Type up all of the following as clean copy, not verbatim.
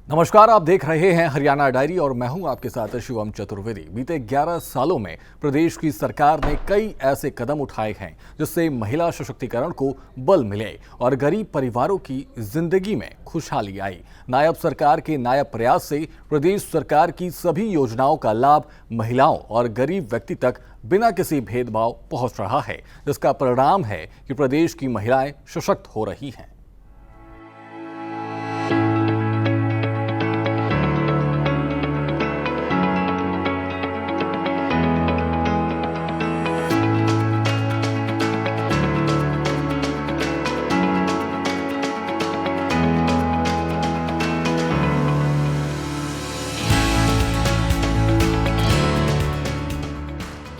नमस्कार, आप देख रहे हैं हरियाणा डायरी और मैं हूं आपके साथ शिवम चतुर्वेदी। बीते 11 सालों में प्रदेश की सरकार ने कई ऐसे कदम उठाए हैं जिससे महिला सशक्तिकरण को बल मिले और गरीब परिवारों की जिंदगी में खुशहाली आई। नायब सरकार के नायब प्रयास से प्रदेश सरकार की सभी योजनाओं का लाभ महिलाओं और गरीब व्यक्ति तक बिना किसी भेदभाव पहुंच रहा है, जिसका परिणाम है कि प्रदेश की महिलाएं सशक्त हो रही हैं।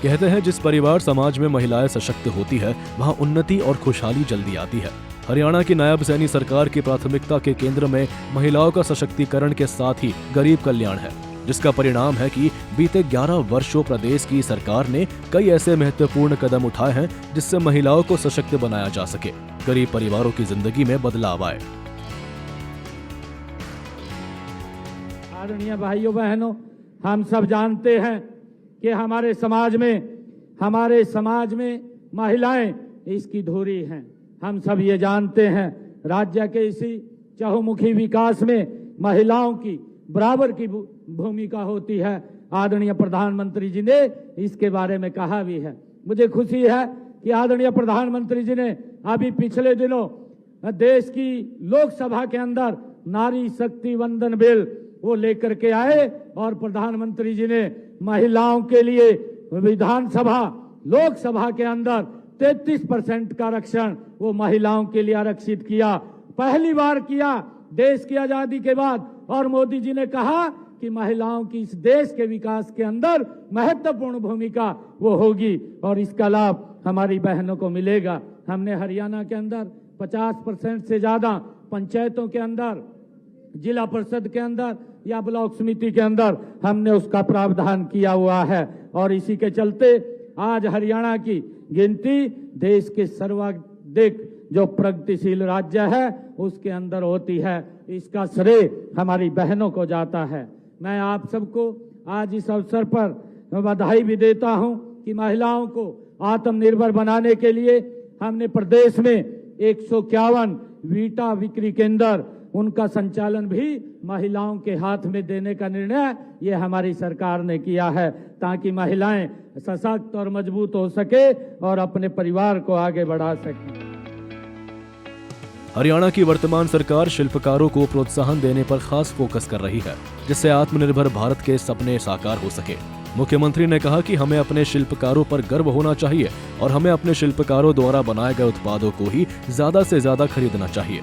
कहते हैं जिस परिवार समाज में महिलाएं सशक्त होती है वहां उन्नति और खुशहाली जल्दी आती है। हरियाणा की नायब सैनी सरकार की प्राथमिकता के केंद्र में महिलाओं का सशक्तिकरण के साथ ही गरीब कल्याण है, जिसका परिणाम है कि बीते 11 वर्षों प्रदेश की सरकार ने कई ऐसे महत्वपूर्ण कदम उठाए हैं जिससे महिलाओं को सशक्त बनाया जा सके, गरीब परिवारों की जिंदगी में बदलाव आए। आदरणीय भाइयों बहनों, हम सब जानते हैं कि हमारे समाज में महिलाएं इसकी धुरी हैं। हम सब ये जानते हैं राज्य के इसी चहुमुखी विकास में महिलाओं की बराबर की भूमिका होती है। आदरणीय प्रधानमंत्री जी ने इसके बारे में कहा भी है। मुझे खुशी है कि आदरणीय प्रधानमंत्री जी ने अभी पिछले दिनों देश की लोकसभा के अंदर नारी शक्ति वंदन बिल वो लेकर के आए और प्रधानमंत्री जी ने महिलाओं के लिए विधानसभा लोकसभा के अंदर 33% का आरक्षण वो महिलाओं के लिए आरक्षित किया। पहली बार किया देश की आजादी के बाद, और मोदी जी ने कहा कि महिलाओं की इस देश के विकास के अंदर महत्वपूर्ण भूमिका वो होगी और इसका लाभ हमारी बहनों को मिलेगा। हमने हरियाणा के अंदर 50% से ज्यादा पंचायतों के अंदर, जिला परिषद के अंदर या ब्लॉक समिति के अंदर हमने उसका प्रावधान किया हुआ है और इसी के चलते आज हरियाणा की गिनती देश के सर्वाधिक जो प्रगतिशील राज्य है उसके अंदर होती है। इसका श्रेय हमारी बहनों को जाता है। मैं आप सबको आज इस अवसर पर बधाई भी देता हूं कि महिलाओं को आत्मनिर्भर बनाने के लिए हमने प्रदेश में 151 वीटा बिक्री केंद्र उनका संचालन भी महिलाओं के हाथ में देने का निर्णय ये हमारी सरकार ने किया है, ताकि महिलाएं सशक्त और मजबूत हो सके और अपने परिवार को आगे बढ़ा सकें। हरियाणा की वर्तमान सरकार शिल्पकारों को प्रोत्साहन देने पर खास फोकस कर रही है, जिससे आत्मनिर्भर भारत के सपने साकार हो सके। मुख्यमंत्री ने कहा कि हमें अपने शिल्पकारों पर गर्व होना चाहिए और हमें अपने शिल्पकारों द्वारा बनाए गए उत्पादों को ही ज्यादा से ज्यादा खरीदना चाहिए।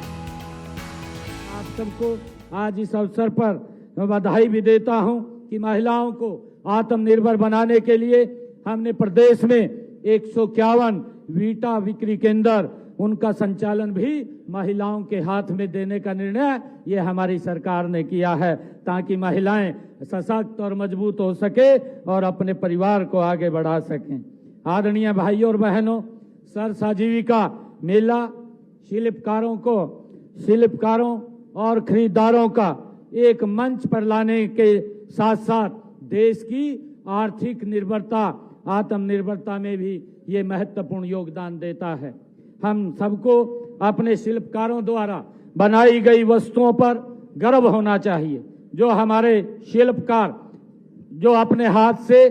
सबको आज इस अवसर पर बधाई भी देता हूं कि महिलाओं को आत्मनिर्भर बनाने के लिए हमने प्रदेश में 151 वीटा बिक्री केंद्र उनका संचालन भी महिलाओं के हाथ में देने का निर्णय ये हमारी सरकार ने किया है, ताकि महिलाएं सशक्त और मजबूत हो सके और अपने परिवार को आगे बढ़ा सकें। आदरणीय भाइयों और बहनों, सरसाजीविका मेला शिल्पकारों और खरीदारों का एक मंच पर लाने के साथ साथ देश की आर्थिक निर्भरता, आत्मनिर्भरता में भी ये महत्वपूर्ण योगदान देता है। हम सबको अपने शिल्पकारों द्वारा बनाई गई वस्तुओं पर गर्व होना चाहिए। जो हमारे शिल्पकार जो अपने हाथ से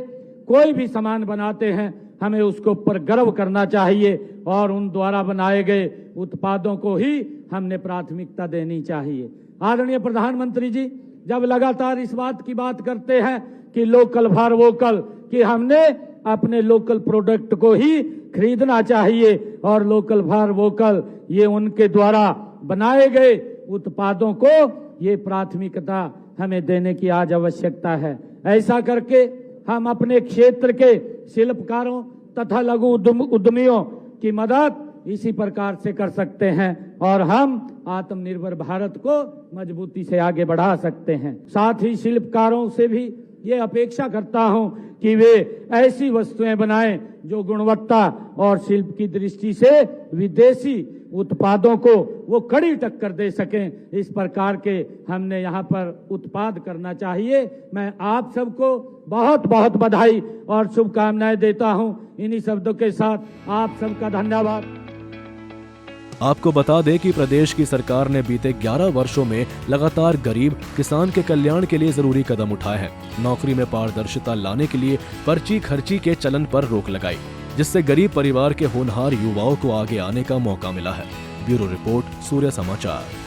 कोई भी सामान बनाते हैं, हमें उसके ऊपर गर्व करना चाहिए और उन द्वारा बनाए गए उत्पादों को ही हमने प्राथमिकता देनी चाहिए। आदरणीय प्रधानमंत्री जी जब लगातार इस बात की बात करते हैं कि लोकल फॉर वोकल, कि हमने अपने लोकल प्रोडक्ट को ही खरीदना चाहिए और लोकल फॉर वोकल ये उनके द्वारा बनाए गए उत्पादों को ये प्राथमिकता हमें देने की आज आवश्यकता है। ऐसा करके हम अपने क्षेत्र के शिल्पकारों तथा लघु उद्यमियों की मदद इसी प्रकार से कर सकते हैं और हम आत्मनिर्भर भारत को मजबूती से आगे बढ़ा सकते हैं। साथ ही शिल्पकारों से भी ये अपेक्षा करता हूं कि वे ऐसी वस्तुएं बनाएं जो गुणवत्ता और शिल्प की दृष्टि से विदेशी उत्पादों को वो कड़ी टक्कर दे सकें, इस प्रकार के हमने यहाँ पर उत्पाद करना चाहिए। मैं आप सबको बहुत बहुत बधाई और शुभकामनाएं देता हूँ। इन्हीं शब्दों के साथ आप सबका धन्यवाद। आपको बता दें कि प्रदेश की सरकार ने बीते 11 वर्षों में लगातार गरीब किसान के कल्याण के लिए जरूरी कदम उठाए हैं। नौकरी में पारदर्शिता लाने के लिए पर्ची खर्ची के चलन पर रोक लगाई, जिससे गरीब परिवार के होनहार युवाओं को आगे आने का मौका मिला है। ब्यूरो रिपोर्ट, सूर्य समाचार।